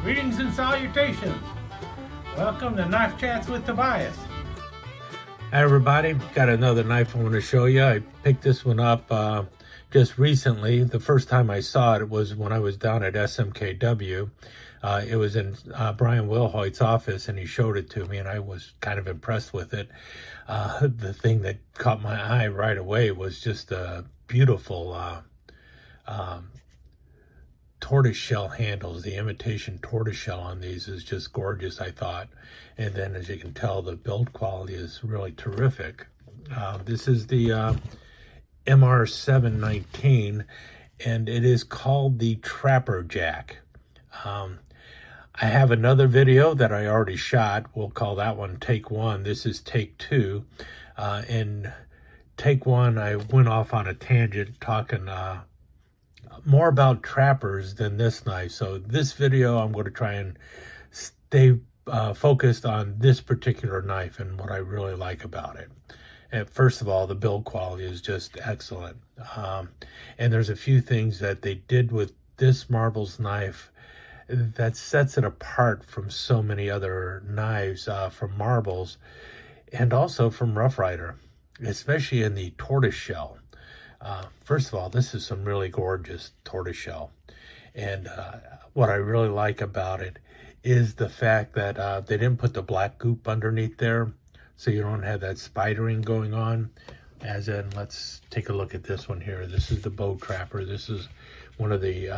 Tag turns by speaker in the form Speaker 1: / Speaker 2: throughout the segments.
Speaker 1: Greetings and salutations. Welcome to Knife Chats with Tobias. Hi everybody, got another knife I want to show you. I picked this one up just recently. The first time I saw it was when I was down at SMKW. It was in Brian Wilhoit's office and he showed it to me and I was kind of impressed with it. The thing that caught my eye right away was just a beautiful tortoiseshell handles. The imitation tortoiseshell on these is just gorgeous, I thought. And then as you can tell, the build quality is really terrific. This is the MR719 and it is called the Trapper Jack. I have another video that I already shot. We'll call that one take one. This is take two. In take one, I went off on a tangent talking more about trappers than this knife. So this video, I'm going to try and stay focused on this particular knife and what I really like about it. And first of all, the build quality is just excellent. And there's a few things that they did with this marbles knife that sets it apart from so many other knives from marbles and also from Rough Rider, especially in the tortoiseshell. First of all, this is some really gorgeous tortoiseshell. And what I really like about it is the fact that they didn't put the black goop underneath there, so you don't have that spidering going on. As in, let's take a look at this one here. This is the Bow Trapper. This is one of the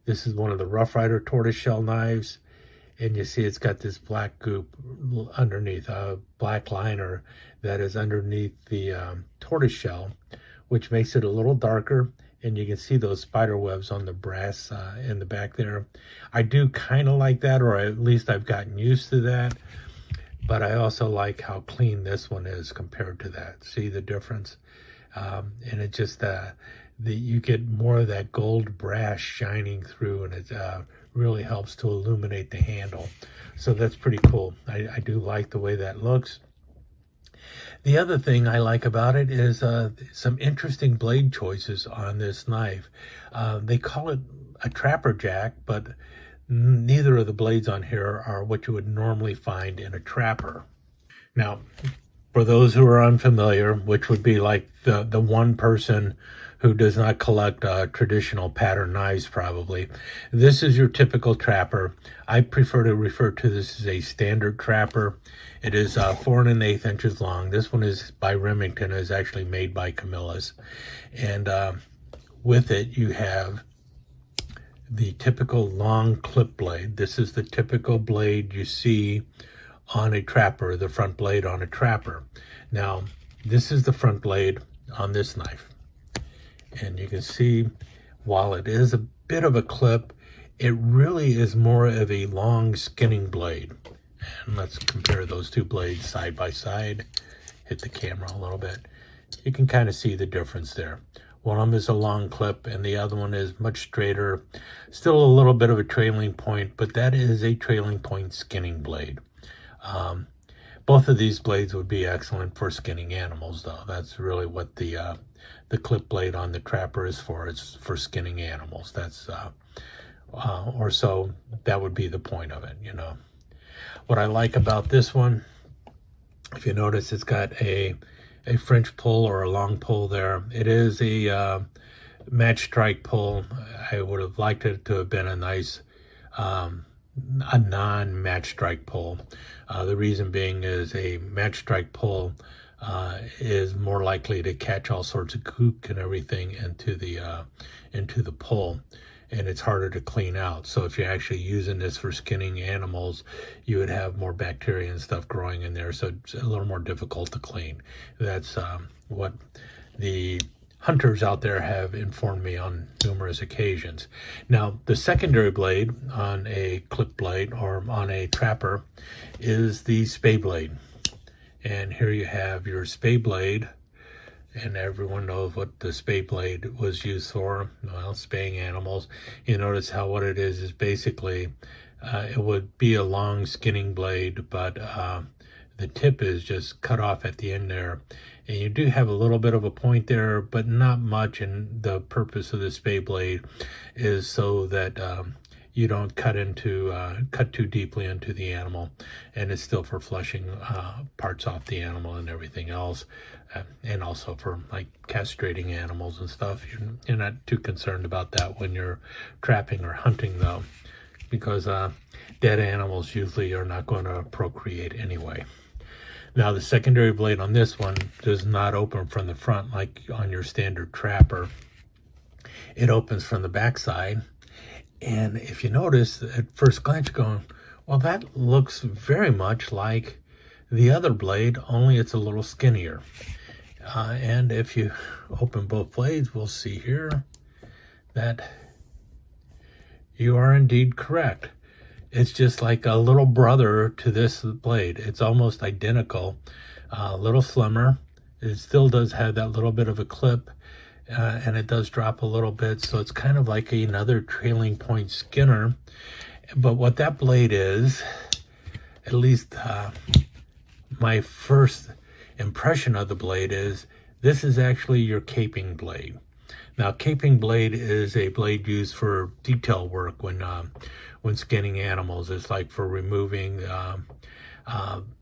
Speaker 1: this is one of the Rough Rider tortoiseshell knives. And you see it's got this black goop underneath, a black liner that is underneath the tortoiseshell, which makes it a little darker. And you can see those spider webs on the brass in the back there. I do kind of like that, or at least I've gotten used to that. But I also like how clean this one is compared to that. See the difference? And it just, you get more of that gold brass shining through, and it really helps to illuminate the handle. So that's pretty cool. I do like the way that looks. The other thing I like about it is some interesting blade choices on this knife. They call it a Trapper Jack, but neither of the blades on here are what you would normally find in a trapper. Now, for those who are unfamiliar, which would be like the one person who does not collect traditional pattern knives probably, this is your typical trapper. I prefer to refer to this as a standard trapper. It is 4 1/8 inches long. This one is by Remington, is actually made by Camillus. And with it, you have the typical long clip blade. This is the typical blade you see on a trapper, the front blade on a trapper. Now, this is the front blade on this knife. And you can see, while it is a bit of a clip, it really is more of a long skinning blade. And let's compare those two blades side by side. Hit the camera a little bit. You can kind of see the difference there. One of them is a long clip and the other one is much straighter. Still a little bit of a trailing point, but that is a trailing point skinning blade. Both of these blades would be excellent for skinning animals, though. That's really what the clip blade on the trapper is for. It's for skinning animals. That's or so that would be the point of it, you know. What I like about this one, if you notice, it's got a French pull or a long pull there. It is a match strike pull. I would have liked it to have been a nice a non-match strike pull. The reason being is a match strike pull is more likely to catch all sorts of gook and everything into the pull, and it's harder to clean out. So if you're actually using this for skinning animals, you would have more bacteria and stuff growing in there, so it's a little more difficult to clean. That's what the hunters out there have informed me on numerous occasions. Now, the secondary blade on a clip blade or on a trapper is the spay blade. And here you have your spay blade, and everyone knows what the spay blade was used for. Well, spaying animals. You notice how what it is basically, it would be a long skinning blade, but the tip is just cut off at the end there. And you do have a little bit of a point there, but not much. And the purpose of the spay blade is so that you don't cut too deeply into the animal, and it's still for flushing parts off the animal and everything else, and also for like castrating animals and stuff. You're not too concerned about that when you're trapping or hunting, though, because dead animals usually are not going to procreate anyway. Now, the secondary blade on this one does not open from the front like on your standard trapper. It opens from the backside. And if you notice, at first glance, you're going, well, that looks very much like the other blade, only it's a little skinnier. And if you open both blades, we'll see here that you are indeed correct. It's just like a little brother to this blade. It's almost identical, a little slimmer. It still does have that little bit of a clip, and it does drop a little bit. So it's kind of like another trailing point skinner. But what that blade is, at least my first impression of the blade is, this is actually your caping blade. Now, caping blade is a blade used for detail work when skinning animals. It's like for removing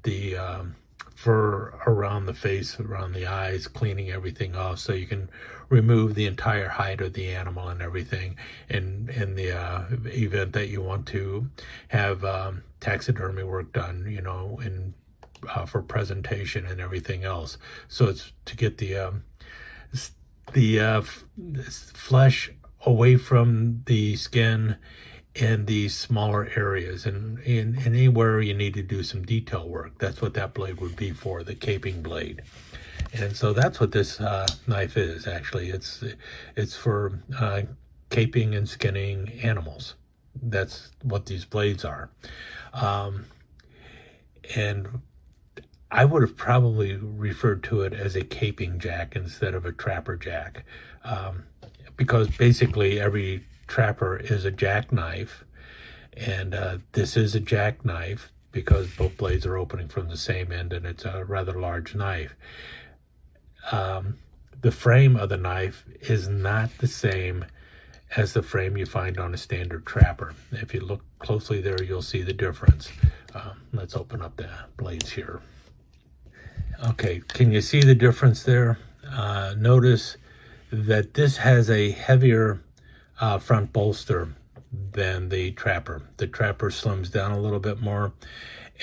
Speaker 1: the fur around the face, around the eyes, cleaning everything off, so you can remove the entire hide of the animal and everything in the event that you want to have taxidermy work done, you know, for presentation and everything else. So it's to get the flesh away from the skin in these smaller areas, and anywhere you need to do some detail work. That's what that blade would be for, the caping blade. And so that's what this knife is, actually. It's for caping and skinning animals. That's what these blades are. And I would have probably referred to it as a caping jack instead of a trapper jack, because basically every trapper is a jackknife, and this is a jackknife because both blades are opening from the same end, and it's a rather large knife. The frame of the knife is not the same as the frame you find on a standard trapper. If you look closely there, you'll see the difference. Let's open up the blades here. Okay, can you see the difference there? Notice that this has a heavier front bolster than the trapper. The trapper slims down a little bit more,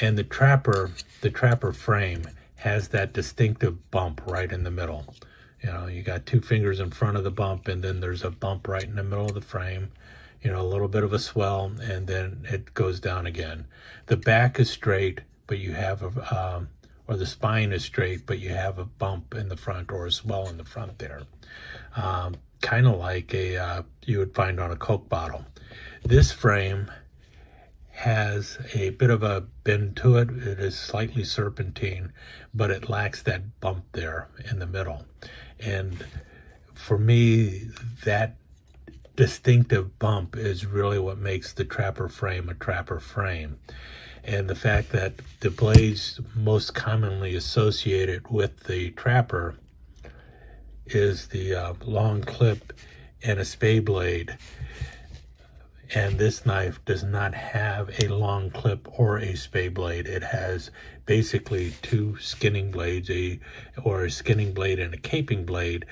Speaker 1: and the trapper frame has that distinctive bump right in the middle. You know, you got two fingers in front of the bump, and then there's a bump right in the middle of the frame, you know, a little bit of a swell, and then it goes down again. The back is straight, but you have or the spine is straight, but you have a bump in the front or a swell in the front there. Kind of like you would find on a Coke bottle. This frame has a bit of a bend to it. It is slightly serpentine, but it lacks that bump there in the middle. And for me, that distinctive bump is really what makes the trapper frame a trapper frame. And the fact that the blades most commonly associated with the trapper is the long clip and a spade blade, and this knife does not have a long clip or a spade blade. It has basically two skinning blades, or a skinning blade and a caping blade.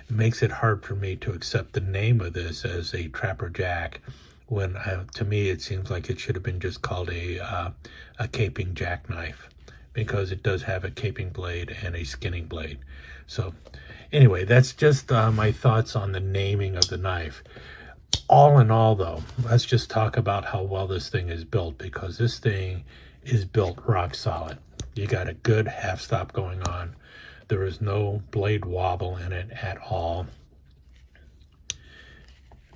Speaker 1: It makes it hard for me to accept the name of this as a trapper jack, when to me it seems like it should have been just called a caping jackknife, because it does have a caping blade and a skinning blade. So anyway, that's just my thoughts on the naming of the knife. All in all, though, let's just talk about how well this thing is built, because this thing is built rock solid. You got a good half stop going on. There is no blade wobble in it at all.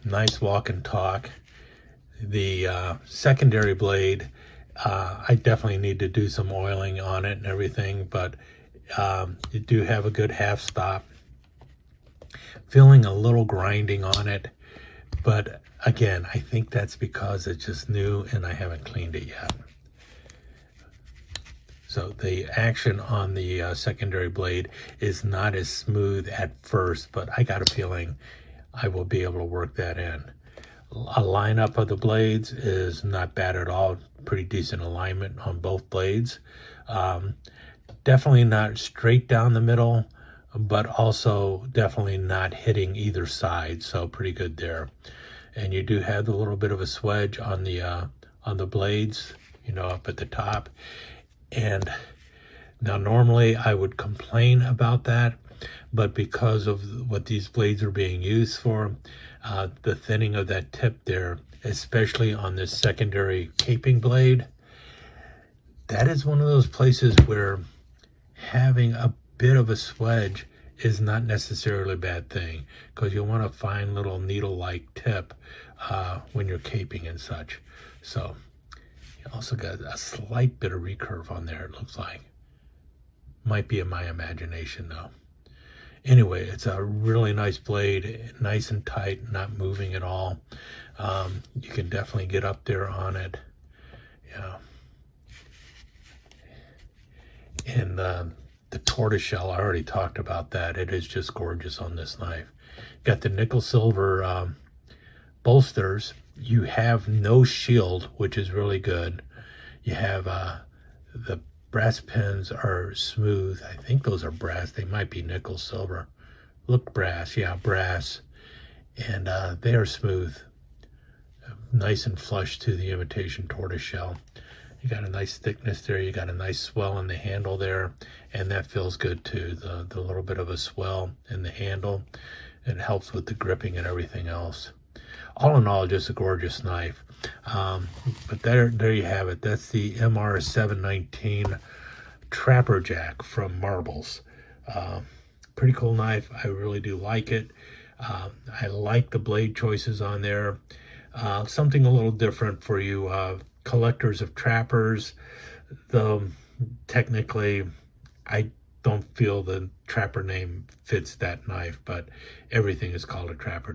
Speaker 1: Nice walk and talk. The secondary blade, I definitely need to do some oiling on it and everything, but you do have a good half stop. Feeling a little grinding on it, but again, I think that's because it's just new and I haven't cleaned it yet. So the action on the secondary blade is not as smooth at first, but I got a feeling I will be able to work that in. A lineup of the blades is not bad at all. Pretty decent alignment on both blades. Definitely not straight down the middle, but also definitely not hitting either side. So pretty good there. And you do have a little bit of a swedge on the blades, you know, up at the top. And now normally I would complain about that, but because of what these blades are being used for, the thinning of that tip there, especially on this secondary caping blade, that is one of those places where having a bit of a swedge is not necessarily a bad thing, because you want a fine little needle-like tip when you're caping and such. So you also got a slight bit of recurve on there, it looks like. Might be in my imagination though. Anyway, it's a really nice blade, nice and tight, not moving at all. You can definitely get up there on it. Yeah. And the tortoiseshell, I already talked about that. It is just gorgeous on this knife. Got the nickel silver bolsters. You have no shield, which is really good. You have the brass pins are smooth. I think those are brass. They might be nickel silver. Look, brass. Yeah, brass. And they are smooth. Nice and flush to the imitation tortoiseshell. You got a nice thickness there. You got a nice swell in the handle there. And that feels good too. The little bit of a swell in the handle. It helps with the gripping and everything else. All in all, just a gorgeous knife. But there you have it. That's the MR719 Trapper Jack from Marbles. Pretty cool knife. I really do like it. I like the blade choices on there. Something a little different for you collectors of trappers, though technically I don't feel the trapper name fits that knife, but everything is called a trapper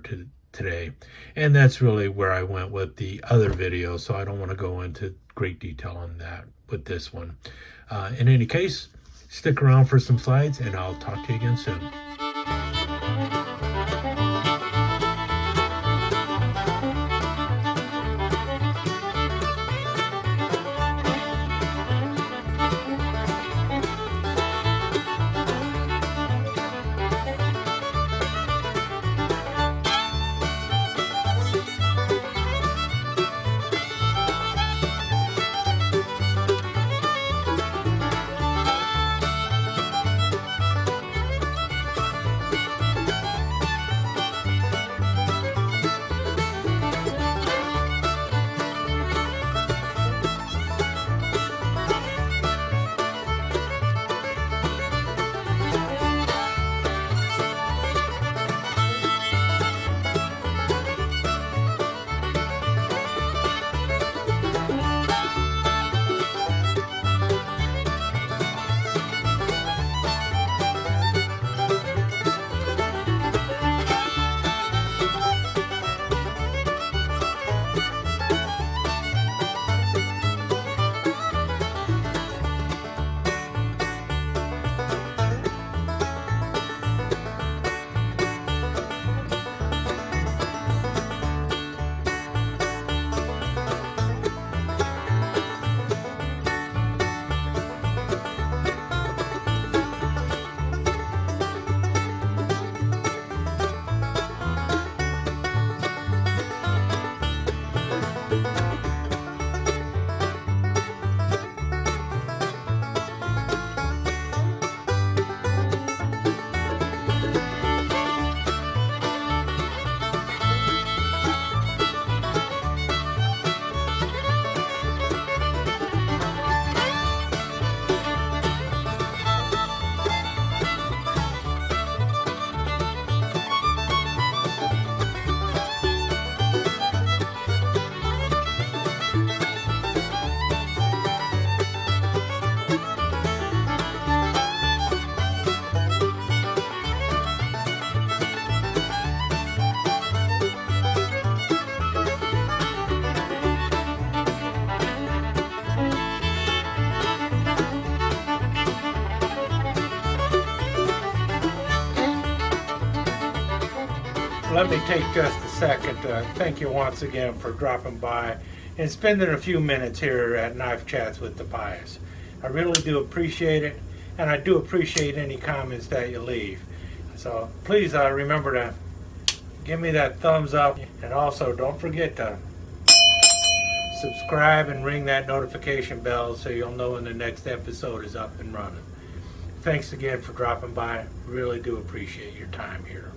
Speaker 1: today. And that's really where I went with the other video, so I don't want to go into great detail on that with this one. In any case, stick around for some slides and I'll talk to you again soon. let me take just a second to thank you once again for dropping by and spending a few minutes here at Knife Chats with the Pious. I really do appreciate it, and I do appreciate any comments that you leave. So please remember to give me that thumbs up, and also don't forget to subscribe and ring that notification bell so you'll know when the next episode is up and running. Thanks again for dropping by. Really do appreciate your time here.